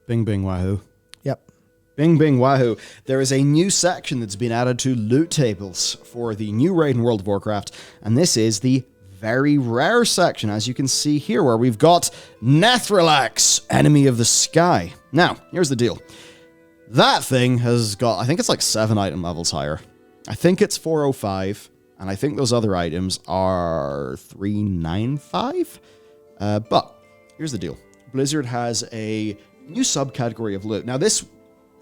Bing, bing, wahoo. Yep. Bing, bing, wahoo. There is a new section that's been added to loot tables for the new raid in World of Warcraft, and this is the very rare section, as you can see here, where we've got Nethralax, Enemy of the Sky. Now, here's the deal. That thing has got, I think it's like 7 item levels higher. I think it's 405, and I think those other items are 395. But here's the deal. Blizzard has a new subcategory of loot. Now this,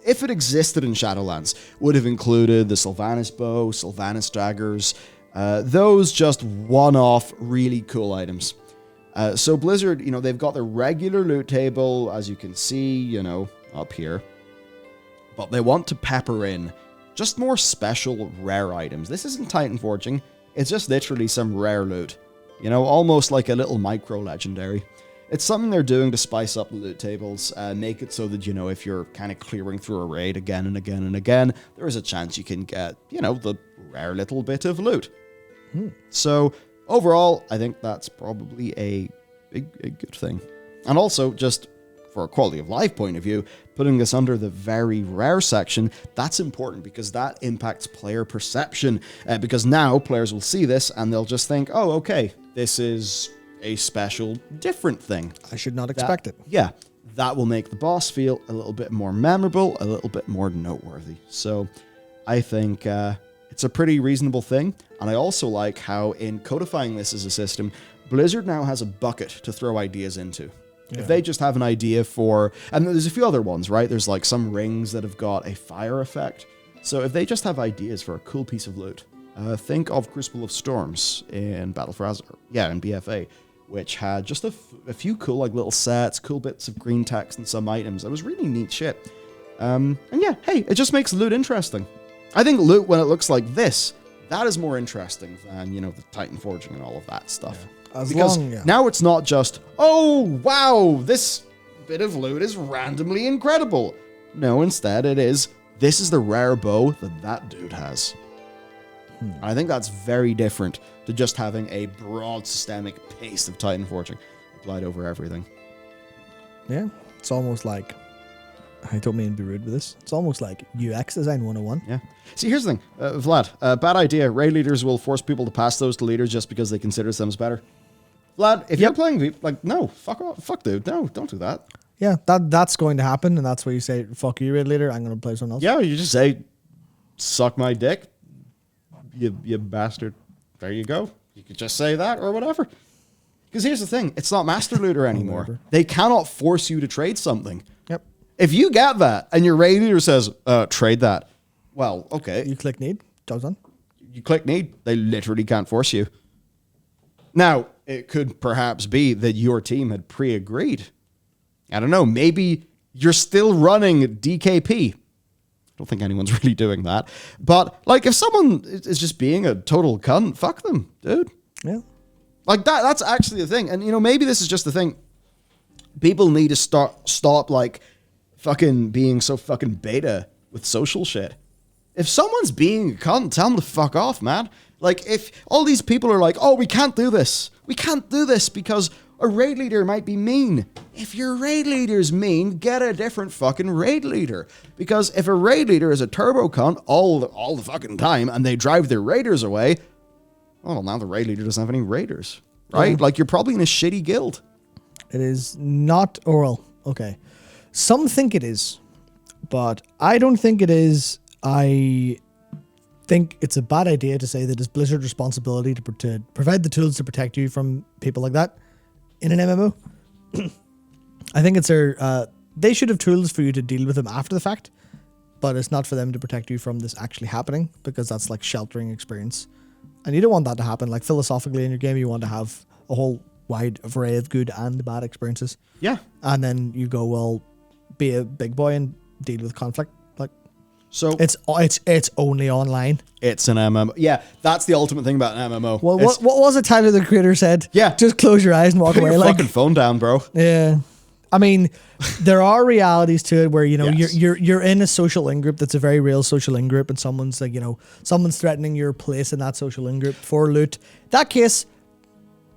if it existed in Shadowlands, would have included the Sylvanas bow, Sylvanas daggers, those just one-off really cool items. So Blizzard, they've got their regular loot table, as you can see, up here. But they want to pepper in just more special rare items. This isn't Titan Forging, it's just literally some rare loot. Almost like a little micro-legendary. It's something they're doing to spice up the loot tables, make it so that, if you're kind of clearing through a raid again and again and again, there is a chance you can get, the rare little bit of loot. So, overall, I think that's probably a good thing. And also, just for a quality of life point of view, putting this under the very rare section, that's important because that impacts player perception. Because now players will see this and they'll just think, oh, okay, this is a special, different thing. I should not expect it. Yeah, that will make the boss feel a little bit more memorable, a little bit more noteworthy. So I think it's a pretty reasonable thing. And I also like how in codifying this as a system, Blizzard now has a bucket to throw ideas into. Yeah. If they just have an idea for, and there's a few other ones, right? There's like some rings that have got a fire effect. So if they just have ideas for a cool piece of loot, think of Crucible of Storms in Battle for Azeroth, in BFA, which had just a few cool like little sets, cool bits of green text and some items. It was really neat shit. And yeah, hey, it just makes loot interesting. I think loot, when it looks like this, that is more interesting than, the Titan Forging and all of that stuff. Yeah. Now it's not just, oh, wow, this bit of loot is randomly incredible. No, instead it is, this is the rare bow that dude has. I think that's very different to just having a broad systemic paste of Titan Forging applied over everything. Yeah, it's almost like, I don't mean to be rude with this, it's almost like UX design 101. Yeah. See, here's the thing, Vlad, bad idea. Raid leaders will force people to pass those to leaders just because they consider themselves better. Vlad, if you're playing, no, fuck off, fuck dude, no, don't do that. Yeah, that's going to happen, and that's where you say, fuck you, raid leader, I'm going to play someone else. Yeah, you just say, suck my dick, you bastard. There you go. You could just say that or whatever. Because here's the thing, it's not Master Looter anymore. They cannot force you to trade something. Yep. If you get that, and your raid leader says, trade that, well, okay. You click need, job's done. You click need, they literally can't force you. Now, it could perhaps be that your team had pre-agreed. I don't know, maybe you're still running DKP. I don't think anyone's really doing that. But, if someone is just being a total cunt, fuck them, dude. Yeah. That's actually the thing. And, maybe this is just the thing. People need to stop, fucking being so fucking beta with social shit. If someone's being a cunt, tell them to fuck off, man. If all these people are like, oh, we can't do this. We can't do this because a raid leader might be mean. If your raid leader's mean, get a different fucking raid leader. Because if a raid leader is a turbo cunt all the fucking time and they drive their raiders away, well, now the raid leader doesn't have any raiders, right? You're probably in a shitty guild. It is not oral. Okay. Some think it is, but I don't think it is. I think it's a bad idea to say that it's Blizzard's responsibility to provide the tools to protect you from people like that in an MMO. I think it's they should have tools for you to deal with them after the fact, but it's not for them to protect you from this actually happening, because that's like sheltering experience. And you don't want that to happen. Philosophically in your game, you want to have a whole wide array of good and bad experiences. Yeah. And then you go, well, be a big boy and deal with conflict. So it's only online. It's an MMO. Yeah, that's the ultimate thing about an MMO. Well, what was it Tyler the Creator said? Yeah. Just close your eyes and walk Put away. your fucking phone down, bro. Yeah. I mean, there are realities to it where, Yes. you're in a social in-group that's a very real social in-group, and someone's like, someone's threatening your place in that social in-group for loot. That case,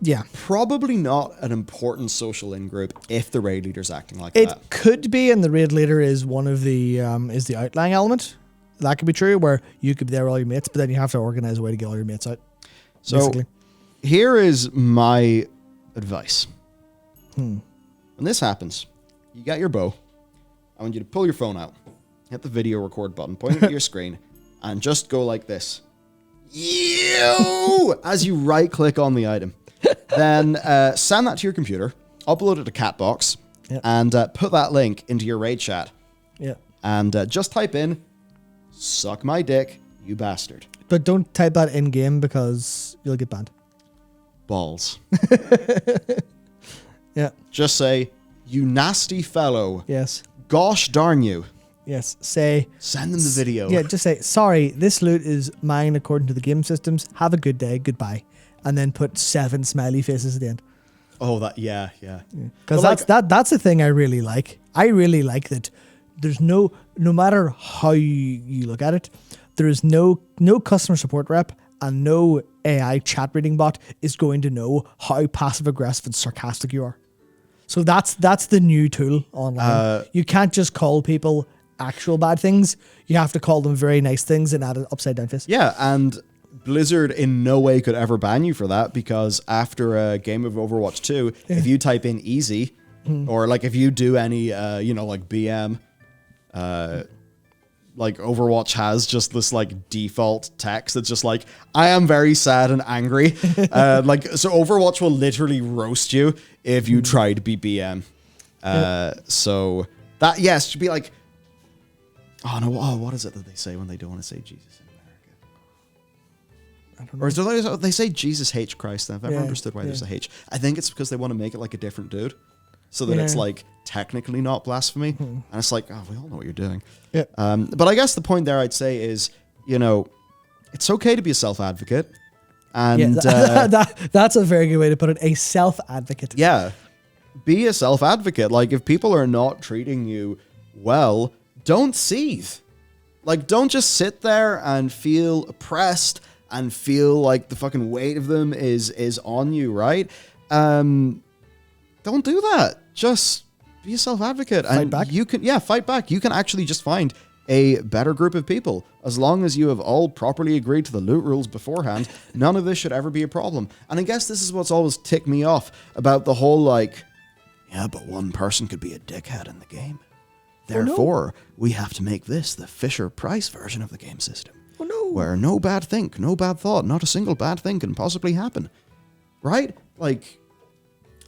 Yeah. Probably not an important social in-group if the raid leader's acting like It that. could be, and the raid leader is one of the is the outlying element. That could be true, where you could be there with all your mates, but then you have to organize a way to get all your mates out. So basically. here is my advice. When this happens, you got your bow. I want you to pull your phone out, hit the video record button, point it at your screen, and just go like this. As you right-click on the item. Then send that to your computer, upload it to Catbox, and put that link into your raid chat. Yeah. And just type in, "Suck my dick, you bastard." But don't type that in game because you'll get banned. Balls. Yeah. Just say, "You nasty fellow. Yes. Gosh darn you." Yes. Say. Send them the video. Yeah. Just say, "Sorry, this loot is mine according to the game systems. Have a good day. Goodbye." And then put 7 smiley faces at the end. Oh, that yeah. Because that's the thing I really like. I really like that. There's no matter how you look at it, there is no customer support rep and no AI chat reading bot is going to know how passive aggressive and sarcastic you are. So that's the new tool online. You can't just call people actual bad things. You have to call them very nice things and add an upside down face. Yeah, and Blizzard in no way could ever ban you for that, because after a game of Overwatch 2, if you type in easy, or like if you do any, like BM, like Overwatch has just this like default text that's just like, "I am very sad and angry." So Overwatch will literally roast you if you try to be BM. So that, yes, should be like, what is it that they say when they don't want to say Jesus in America? I don't know. Or is there, they say Jesus H Christ. I've never understood why there's a H. I think it's because they want to make it like a different dude, so that it's like technically not blasphemy. And it's like, we all know what you're doing. Yeah. But I guess the point there I'd say is, it's okay to be a self-advocate. And that's a very good way to put it. A self-advocate. Yeah. Be a self-advocate. Like, if people are not treating you well, don't seethe. Like, don't just sit there and feel oppressed and feel like the fucking weight of them is on you, right? Don't do that. Just be a self-advocate. Fight back. You can, fight back. You can actually just find a better group of people. As long as you have all properly agreed to the loot rules beforehand, none of this should ever be a problem. And I guess this is what's always ticked me off about the whole, like, but one person could be a dickhead in the game. Therefore, we have to make this the Fisher-Price version of the game system. Oh, no. Where no bad thought, not a single bad thing can possibly happen. Right? Like,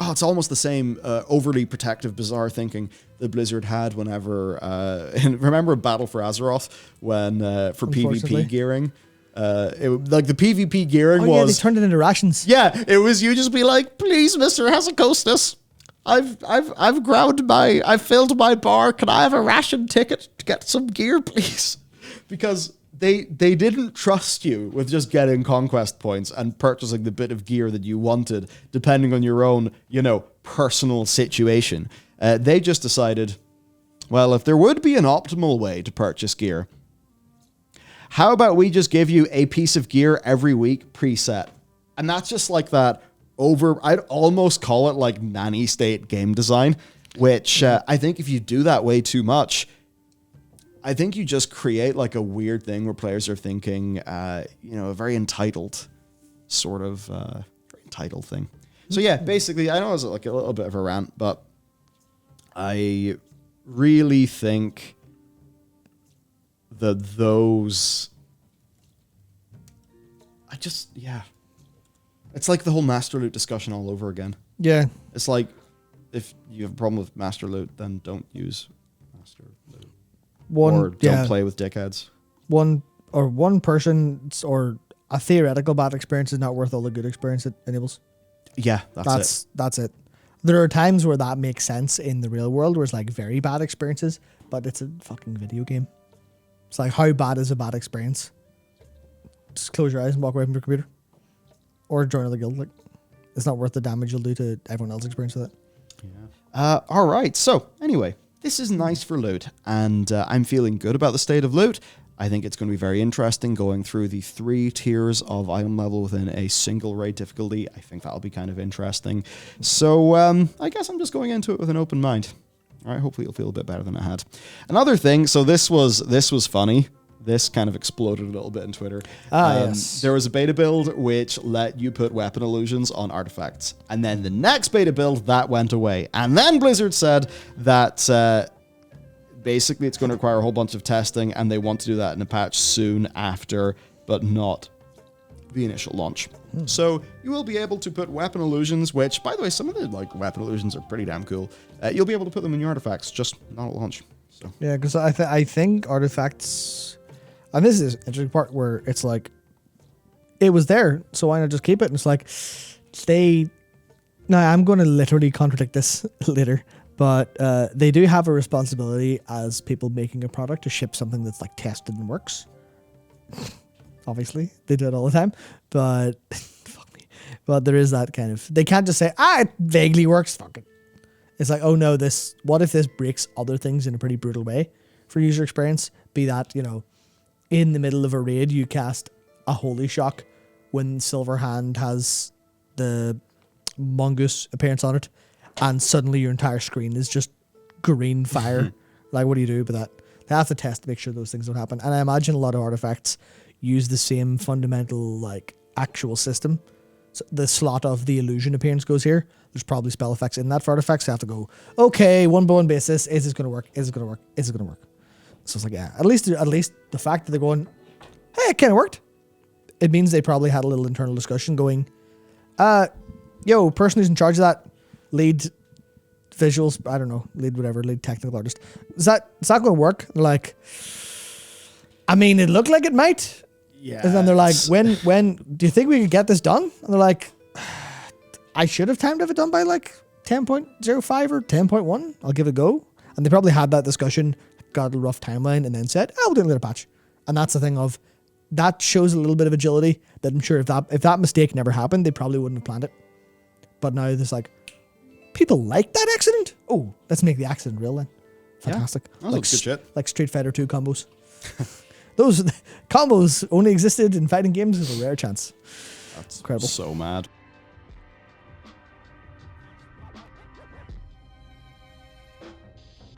it's almost the same overly protective, bizarre thinking that Blizzard had whenever... remember Battle for Azeroth, when for PvP gearing? The PvP gearing was... they turned it into rations. Yeah, it was you just be like, "Please, Mr. Hazakostas, I've filled my bar. Can I have a ration ticket to get some gear, please?" Because they didn't trust you with just getting conquest points and purchasing the bit of gear that you wanted, depending on your own, personal situation. They just decided, well, if there would be an optimal way to purchase gear, how about we just give you a piece of gear every week preset? And that's just like that I'd almost call it like nanny state game design, which I think if you do that way too much, I think you just create like a weird thing where players are thinking, a very entitled sort of entitled thing. So yeah, basically, I know it was like a little bit of a rant, but I really think that it's like the whole master loot discussion all over again. Yeah. It's like, if you have a problem with master loot, then don't use master loot. Or don't play with dickheads. One person or a theoretical bad experience is not worth all the good experience it enables. Yeah, that's it. There are times where that makes sense in the real world, where it's like very bad experiences, but it's a fucking video game. It's like, how bad is a bad experience? Just close your eyes and walk away from your computer. Or join another guild. Like, it's not worth the damage you'll do to everyone else's experience with it. Yeah. All right. So anyway, this is nice for loot, and I'm feeling good about the state of loot. I think it's going to be very interesting going through the 3 tiers of item level within a single raid difficulty. I think that'll be kind of interesting. So I guess I'm just going into it with an open mind. All right, hopefully it'll feel a bit better than I had. Another thing, so this was funny. This kind of exploded a little bit in Twitter. Yes. There was a beta build which let you put weapon illusions on artifacts. And then the next beta build, that went away. And then Blizzard said that basically it's going to require a whole bunch of testing, and they want to do that in a patch soon after, but not the initial launch. So you will be able to put weapon illusions, which, by the way, some of the weapon illusions are pretty damn cool. You'll be able to put them in your artifacts, just not at launch. So. Yeah, because I think artifacts... And this is an interesting part where it's like, it was there, so why not just keep it? And it's like, now I'm going to literally contradict this later, but they do have a responsibility as people making a product to ship something that's like tested and works. Obviously, they do it all the time, but fuck me. But there is that kind of, they can't just say, it vaguely works, fuck it. It's like, oh no, what if this breaks other things in a pretty brutal way for user experience? Be that, in the middle of a raid, you cast a Holy Shock when Silverhand has the Mongoose appearance on it, and suddenly your entire screen is just green fire. Like, what do you do with that? They have to test to make sure those things don't happen. And I imagine a lot of artifacts use the same fundamental, actual system. So the slot of the illusion appearance goes here. There's probably spell effects in that for artifacts. They have to go, okay, 1-by-1 basis. Is this going to work? Is it going to work? Is it going to work? So it's like, yeah, at least the fact that they're going, hey, it kind of worked. It means they probably had a little internal discussion going, person who's in charge of that, lead visuals, I don't know, lead technical artist. Is that going to work? They're like, I mean, it looked like it might. Yeah. And then they're like, when do you think we could get this done? And they're like, I should have timed it done by 10.05 or 10.1. I'll give it a go. And they probably had that discussion, got a rough timeline, and then said, we'll do a little patch. And that's the thing of, that shows a little bit of agility that I'm sure if that mistake never happened, they probably wouldn't have planned it. But now there's people like that accident? Oh, let's make the accident real then. Fantastic. Yeah, that looks good shit. Like Street Fighter 2 combos. Those combos only existed in fighting games with a rare chance. That's incredible. So mad.